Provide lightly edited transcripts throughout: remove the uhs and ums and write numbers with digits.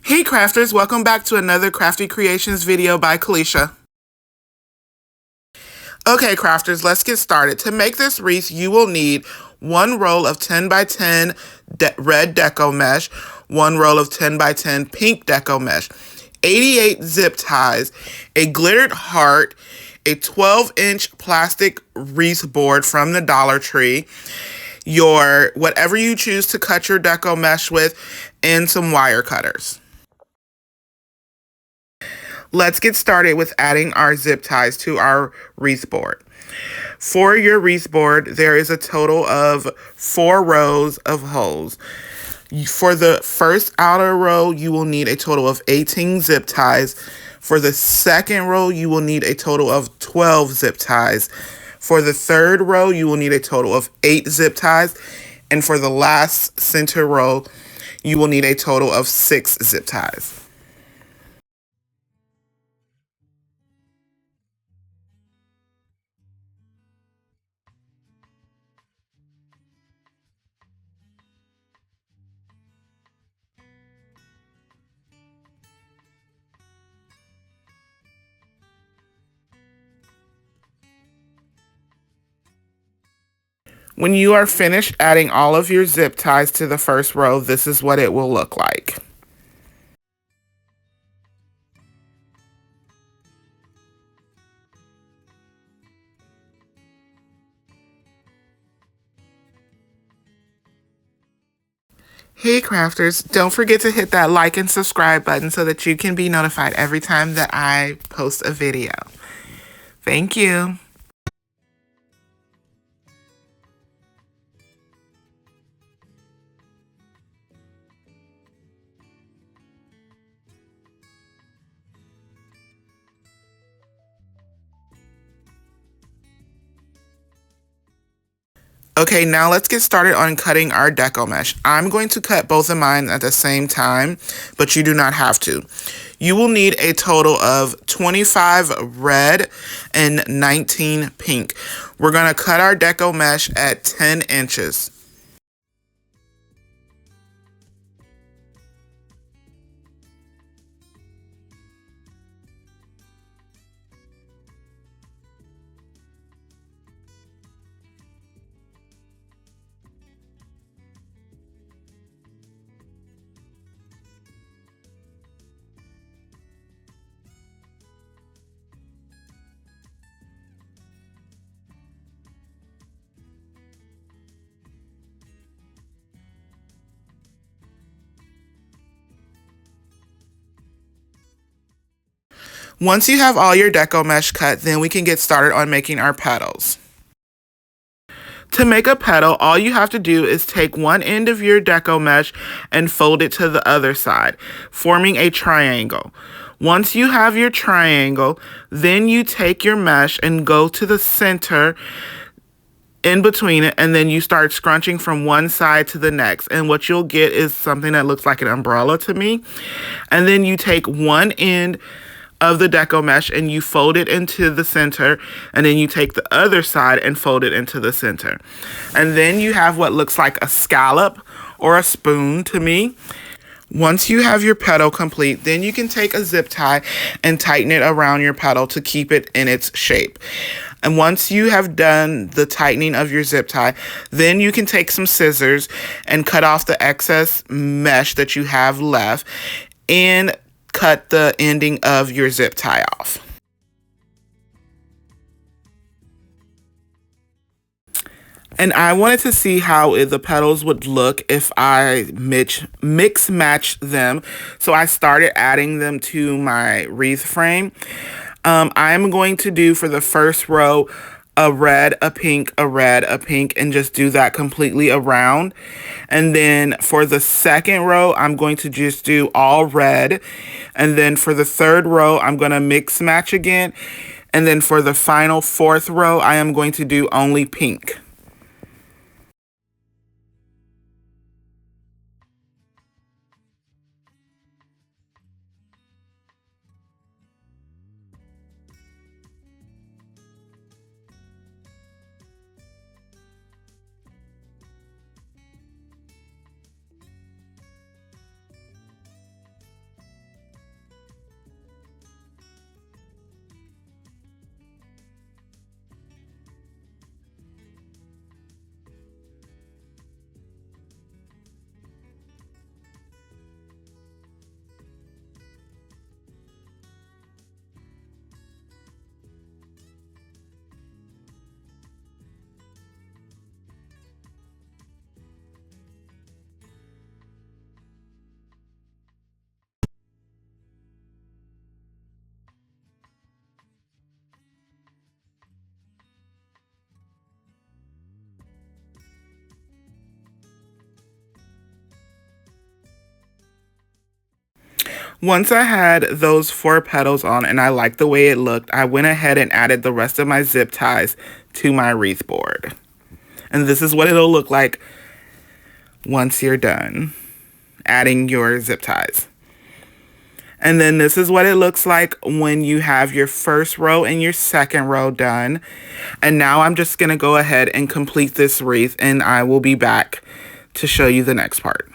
Hey crafters, welcome back to another Crafty Creations video by Kalisha. Okay crafters, let's get started. To make this wreath, you will need one roll of 10 by 10 red Deco Mesh, one roll of 10 by 10 pink Deco Mesh, 88 zip ties, a glittered heart, a 12-inch plastic wreath board from the Dollar Tree, your whatever you choose to cut your Deco Mesh with, and some wire cutters. Let's get started with adding our zip ties to our wreath board. For your wreath board, there is a total of 4 rows of holes. For the first outer row, you will need a total of 18 zip ties. For the second row, you will need a total of 12 zip ties. For the third row, you will need a total of 8 zip ties. And for the last center row, you will need a total of 6 zip ties. When you are finished adding all of your zip ties to the first row, this is what it will look like. Hey crafters, don't forget to hit that like and subscribe button so that you can be notified every time that I post a video. Thank you. Okay, now let's get started on cutting our Deco Mesh. I'm going to cut both of mine at the same time, but you do not have to. You will need a total of 25 red and 19 pink. We're going to cut our Deco Mesh at 10 inches. Once you have all your Deco Mesh cut, then we can get started on making our petals. To make a petal, all you have to do is take one end of your Deco Mesh and fold it to the other side, forming a triangle. Once you have your triangle, then you take your mesh and go to the center in between it, and then you start scrunching from one side to the next, and what you'll get is something that looks like an umbrella to me. And then you take one end of the Deco Mesh and you fold it into the center, and then you take the other side and fold it into the center. And then you have what looks like a scallop or a spoon to me. Once you have your petal complete, then you can take a zip tie and tighten it around your petal to keep it in its shape. And once you have done the tightening of your zip tie, then you can take some scissors and cut off the excess mesh that you have left and cut the ending of your zip tie off. And I wanted to see how the petals would look if I mix match them. So I started adding them to my wreath frame. I'm going to do for the first row a red, a pink, a red, a pink, and just do that completely around. And then for the second row, I'm going to just do all red. And then for the third row, I'm going to mix match again. And then for the final fourth row, I am going to do only pink. Once I had those 4 petals on and I liked the way it looked, I went ahead and added the rest of my zip ties to my wreath board. And this is what it'll look like once you're done adding your zip ties. And then this is what it looks like when you have your first row and your second row done. And now I'm just going to go ahead and complete this wreath, and I will be back to show you the next part.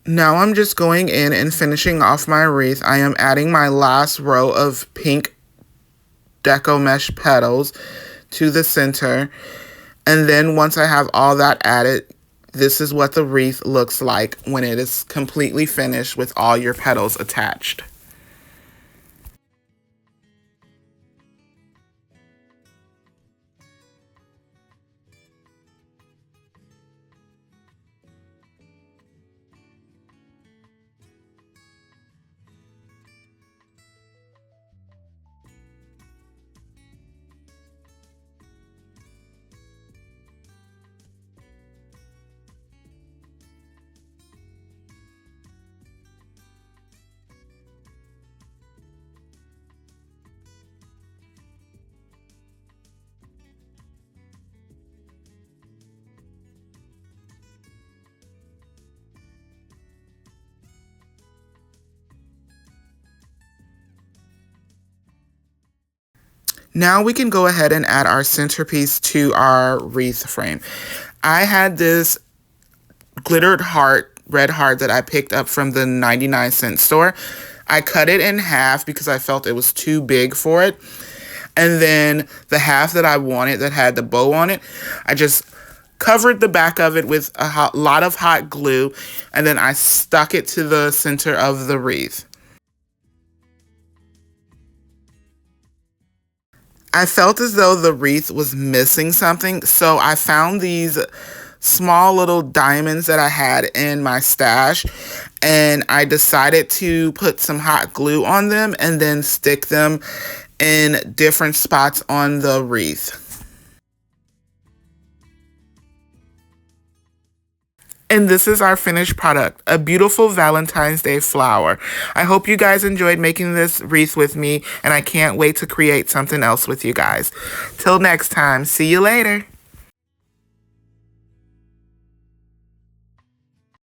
Now I'm just going in and finishing off my wreath. I am adding my last row of pink Deco Mesh petals to the center. And then once I have all that added, this is what the wreath looks like when it is completely finished with all your petals attached. Now we can go ahead and add our centerpiece to our wreath frame. I had this glittered heart, red heart that I picked up from the 99-cent store. I cut it in half because I felt it was too big for it. And then the half that I wanted that had the bow on it, I just covered the back of it with a lot of hot glue, and then I stuck it to the center of the wreath. I felt as though the wreath was missing something, so I found these small little diamonds that I had in my stash, and I decided to put some hot glue on them and then stick them in different spots on the wreath. And this is our finished product, a beautiful Valentine's Day flower. I hope you guys enjoyed making this wreath with me, and I can't wait to create something else with you guys. Till next time, see you later.